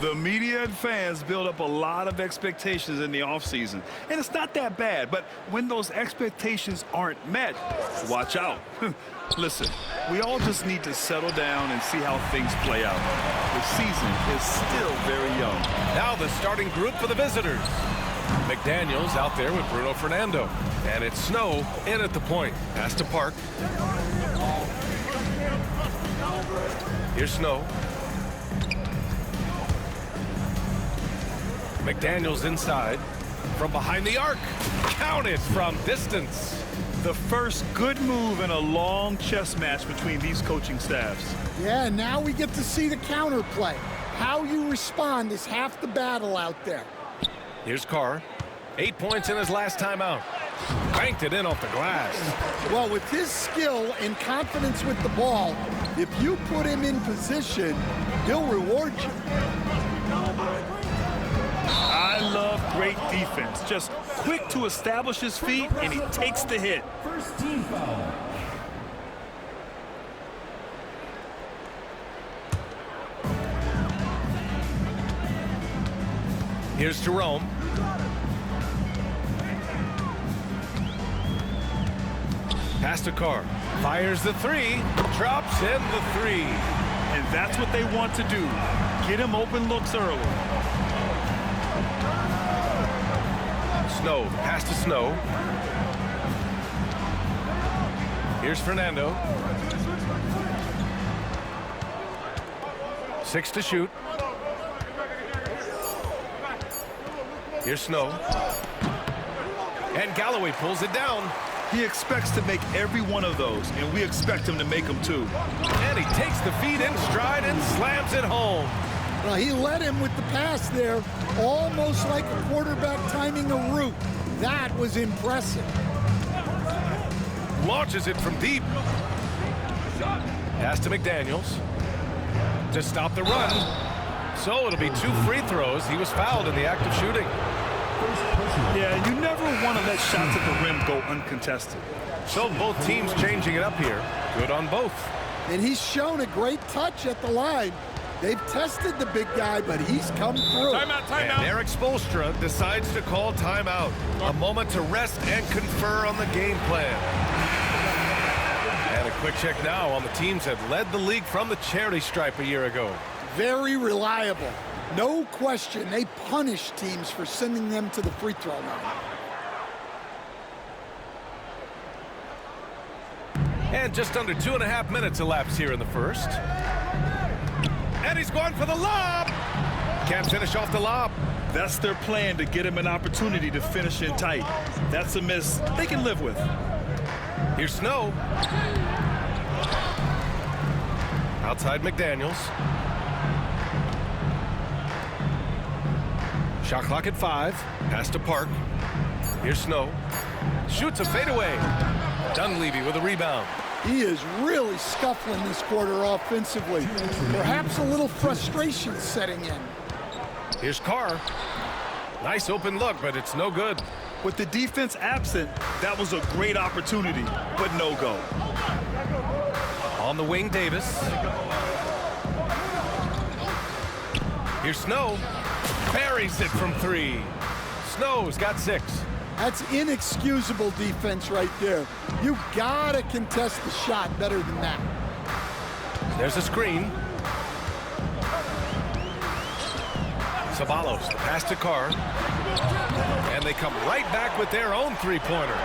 The media and fans build up a lot of expectations in the offseason, and it's not that bad, but when those expectations aren't met, watch out. Listen, we all just need to settle down and see how things play out. The season is still very young. Now the starting group for the visitors. McDaniels out there with Bruno Fernando. And it's Snow in at the point. Pass to Park. Here's Snow. McDaniels inside. From behind the arc. Counted from distance. The first good move in a long chess match between these coaching staffs. Yeah, now we get to see the counterplay. How you respond is half the battle out there. Here's Carr. 8 points in his last time out. Banked it in off the glass. Well, with his skill and confidence with the ball, if you put him in position, he'll reward you. I love great defense. Just quick to establish his feet, and he takes the hit. First team foul. Here's Jerome. Pass to Carr. Fires the three. Drops in the three. And that's what they want to do. Get him open looks early. Snow. Pass to Snow. Here's Fernando. 6 to shoot. Here's Snow. And Galloway pulls it down. He expects to make every one of those, and we expect him to make them too. And he takes the feed in stride and slams it home. Well, he led him with the pass there, almost like a quarterback timing a route. That was impressive. Launches it from deep. Pass to McDaniels. To stop the run. So it'll be 2 free throws. He was fouled in the act of shooting. Yeah, you never want to let shots at the rim go uncontested. So both teams changing it up here. Good on both. And he's shown a great touch at the line. They've tested the big guy, but he's come through. Timeout. And Eric Spoelstra decides to call timeout. A moment to rest and confer on the game plan. And a quick check now on the teams that led the league from the charity stripe a year ago. Very reliable. No question, they punish teams for sending them to the free throw line. And just under 2.5 minutes elapsed here in the first. And he's going for the lob. Can't finish off the lob. That's their plan, to get him an opportunity to finish in tight. That's a miss they can live with. Here's Snow. Outside McDaniels. Shot clock at 5. Pass to Park. Here's Snow. Shoots a fadeaway. Dunleavy with a rebound. He is really scuffling this quarter offensively. Perhaps a little frustration setting in. Here's Carr. Nice open look, but it's no good. With the defense absent, that was a great opportunity, but no go. On the wing, Davis. Here's Snow. Buries it from 3. Snow's got 6. That's inexcusable defense right there. You gotta contest the shot better than that. There's a screen. Ceballos, the pass to Carr. And they come right back with their own three-pointer.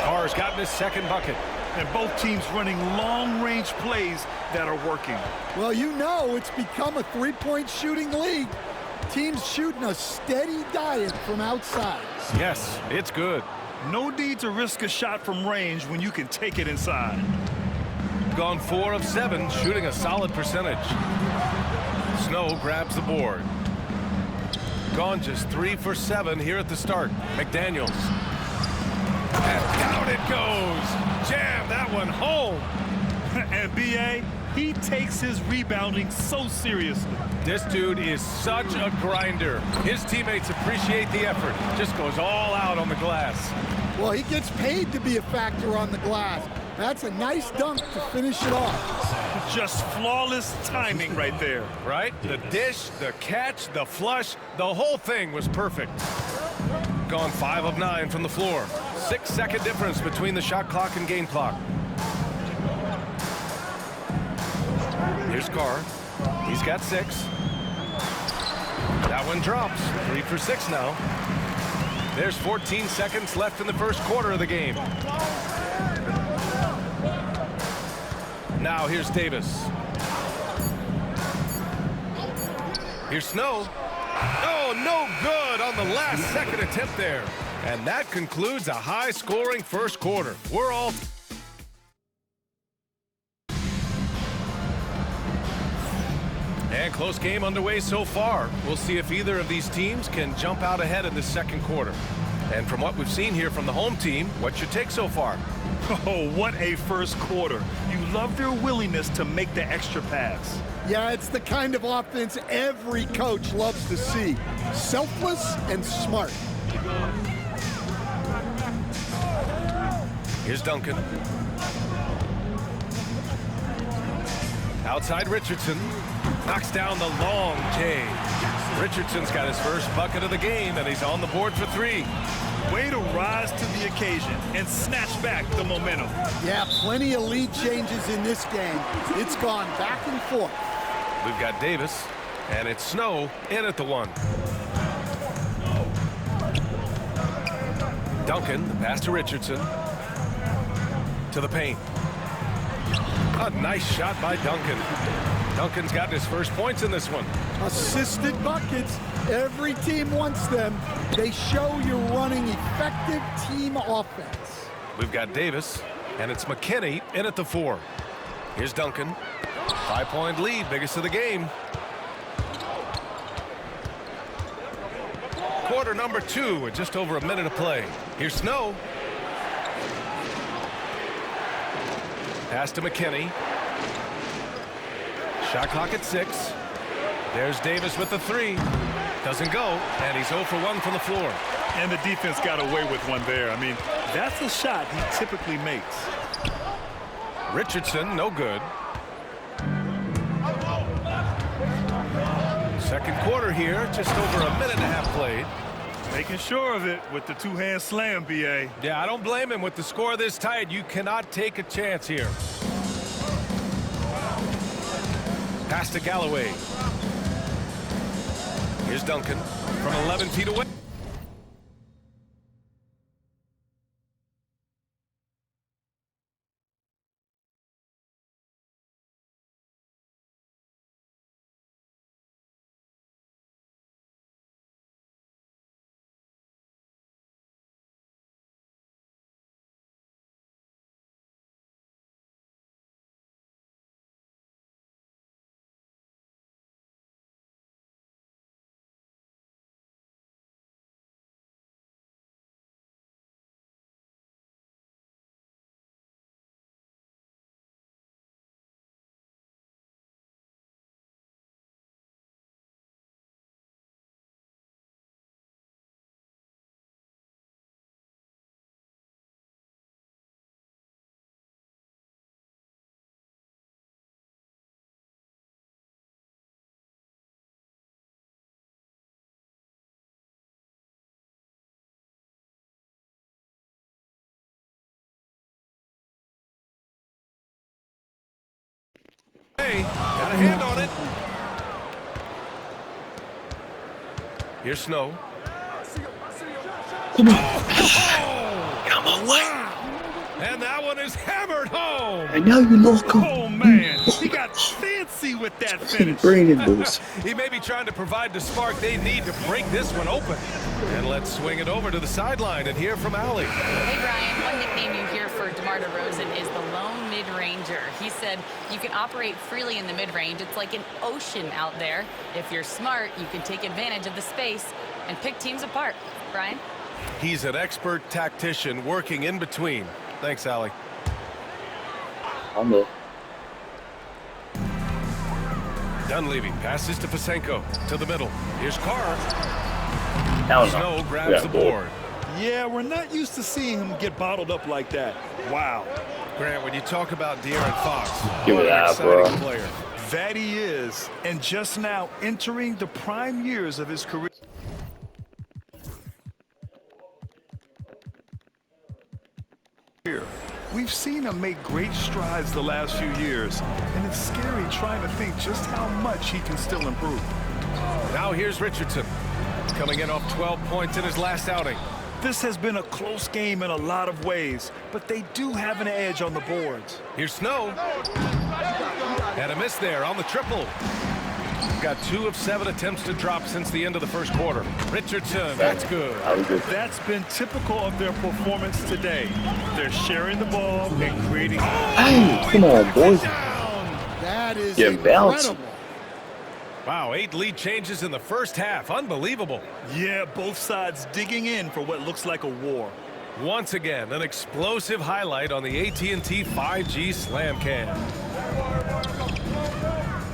Carr's gotten his second bucket. And both teams running long-range plays that are working. Well, you know it's become a three-point shooting league. Teams shooting a steady diet from outside. Yes, it's good. No need to risk a shot from range when you can take it inside. Gone 4 of 7, shooting a solid percentage. Snow grabs the board. Gone just 3 for 7 here at the start. McDaniels. And down it goes. Jam that one home. And B.A., he takes his rebounding so seriously. This dude is such a grinder. His teammates appreciate the effort. Just goes all out on the glass. Well, he gets paid to be a factor on the glass. That's a nice dunk to finish it off. Just flawless timing right there. Right? The dish, the catch, the flush, the whole thing was perfect. Gone 5 of 9 from the floor. 6-second difference between the shot clock and game clock. Here's Carr. He's got 6. That one drops. 3 for 6 now. There's 14 seconds left in the first quarter of the game. Now here's Davis. Here's Snow. Oh, no good on the last second attempt there. And that concludes a high-scoring first quarter. We're all... And close game underway so far. We'll see if either of these teams can jump out ahead in the second quarter. And from what we've seen here from the home team, what's your take so far? Oh, what a first quarter. You love their willingness to make the extra pass. Yeah, it's the kind of offense every coach loves to see. Selfless and smart. Here's Duncan. Outside Richardson. Knocks down the long J. Richardson's got his first bucket of the game, and he's on the board for 3. Way to rise to the occasion and snatch back the momentum. Yeah, plenty of lead changes in this game. It's gone back and forth. We've got Davis, and it's Snow in at the 1. Duncan, the pass to Richardson. To the paint. A nice shot by Duncan. Duncan's gotten his first points in this one. Assisted buckets. Every team wants them. They show you're running effective team offense. We've got Davis, and it's McKinney in at the 4. Here's Duncan. 5-point lead, biggest of the game. Quarter number 2 with just over a minute of play. Here's Snow. Pass to McKinney. Shot clock at 6. There's Davis with the 3. Doesn't go, and he's 0 for 1 from the floor. And the defense got away with one there. I mean, that's a shot he typically makes. Richardson, no good. Second quarter here, just over a minute and a half played. Making sure of it with the two-hand slam, B.A. Yeah, I don't blame him. With the score this tight, you cannot take a chance here. Pass to Galloway. Here's Duncan from 11 feet away. Hey, got a hand on it. Here's Snow. Come on. Oh, Come on, wow. And that one is hammered home. I know you lock him. Oh, man. He got fancy with that finish. Bring it, boys. He may be trying to provide the spark they need to break this one open. And let's swing it over to the sideline and hear from Allie. Hey, Brian, one nickname you hear for DeMar DeRozan is the lone mid-ranger. He said you can operate freely in the mid-range. It's like an ocean out there. If you're smart, you can take advantage of the space and pick teams apart. Brian? He's an expert tactician working in between. Thanks, Allie. I'm there. Dunleavy passes to Pasenko to the middle. Here's Carr. Hell no. Snow grabs Yeah, the boy. board. Yeah, we're not used to seeing him get bottled up like that. Wow. Grant, when you talk about De'Aaron Fox, Give what me an that, exciting bro. player. That he is, and just now entering the prime years of his career. We've seen him make great strides the last few years, and it's scary trying to think just how much he can still improve. Now here's Richardson, coming in off 12 points in his last outing. This has been a close game in a lot of ways, but they do have an edge on the boards. Here's Snow. And a miss there on the triple. Got 2 of 7 attempts to drop since the end of the first quarter. Richardson, that's good. That was good. That's been typical of their performance today. They're sharing the ball and creating. Hey, come on, boys. That is Yeah, bounce. incredible. Wow, 8 lead changes in the first half. Unbelievable. Yeah, both sides digging in for what looks like a war. Once again, an explosive highlight on the AT&T 5G Slam Cam.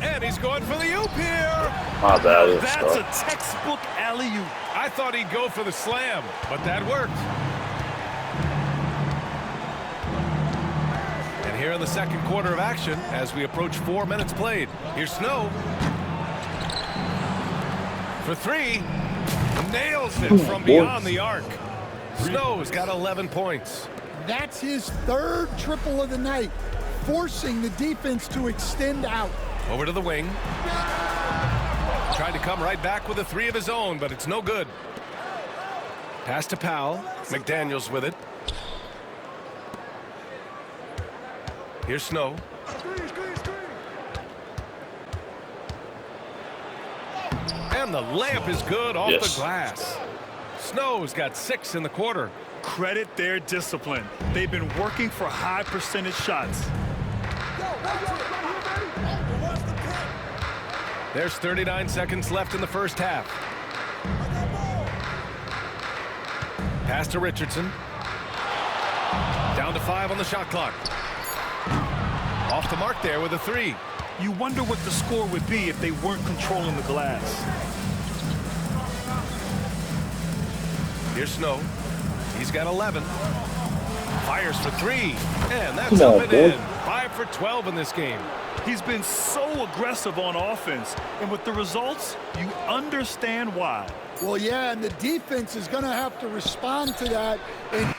And he's going for the oop here. My bad. That's a textbook alley-oop. I thought he'd go for the slam, but that worked. And here in the second quarter of action, as we approach 4 minutes played, here's Snow. For 3, nails it from beyond the arc. Snow's got 11 points. That's his 3rd triple of the night, forcing the defense to extend out. Over to the wing. Tried to come right back with a 3 of his own, but it's no good. Pass to Powell. McDaniels with it. Here's Snow. And the layup is good off the glass. Snow's got 6 in the quarter. Credit their discipline. They've been working for high percentage shots. There's 39 seconds left in the first half. Pass to Richardson. Down to 5 on the shot clock. Off the mark there with a 3. You wonder what the score would be if they weren't controlling the glass. Here's Snow. He's got 11. Fires for 3. And that's Come up on, and boy. in. 5 for 12 in this game. He's been so aggressive on offense, and with the results, you understand why. Well, yeah, and the defense is going to have to respond to that and